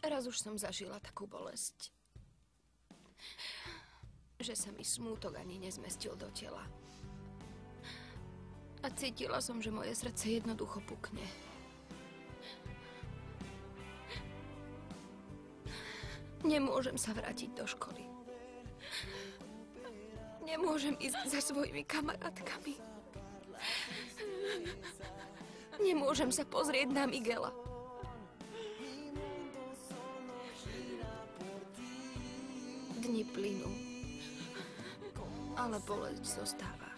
Raz už som zažila takú bolesť, že sa mi smútok ani nezmestil do tela. A cítila som, že moje srdce jednoducho pukne. Nemôžem sa vrátiť do školy. Nemôžem ísť za svojimi kamarátkami. Nemôžem sa pozrieť na Miguela. Dni plynú, ale bolesť zostáva.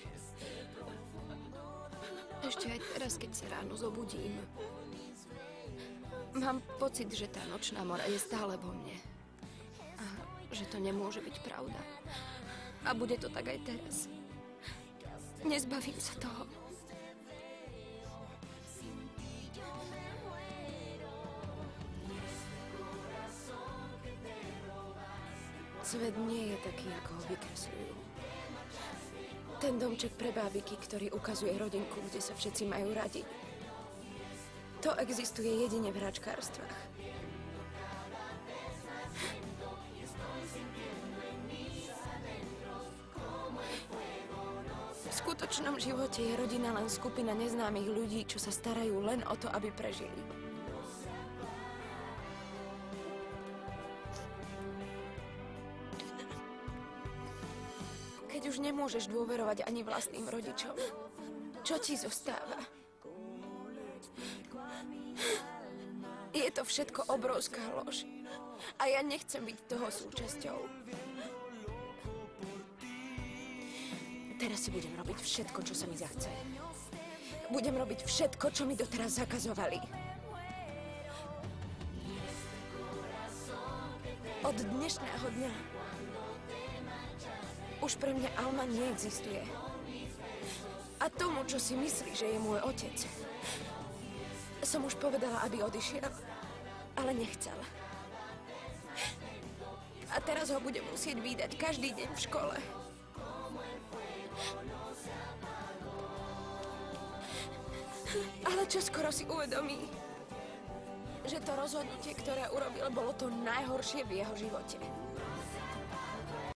Ešte aj teraz, keď sa ráno zobudím, mám pocit, že tá nočná mora je stále vo mne. A že to nemôže byť pravda. A bude to tak aj teraz. Nezbavím sa toho. Svet nie je taký, ako ho vykresľujú. Ten domček pre bábiky, ktorý ukazuje rodinku, kde sa všetci majú radi. To existuje jedine v hračkárstvách. V skutočnom živote je rodina len skupina neznámych ľudí, čo sa starajú len o to, aby prežili. Keď už nemôžeš dôverovať ani vlastným rodičom, čo ti zostáva? Je to všetko obrovská lož. A ja nechcem byť toho súčasťou. Teraz si budem robiť všetko, čo sa mi zachce. Budem robiť všetko, čo mi doteraz zakazovali. Od dnešného dňa už pre mňa Alma neexistuje. A tomu, čo si myslí, že je môj otec, som už povedala, aby odišiel, ale nechcel. A teraz ho budem musieť vídať každý deň v škole. Ale čoskoro si uvedomí, že to rozhodnutie, ktoré urobil, bolo to najhoršie v jeho živote.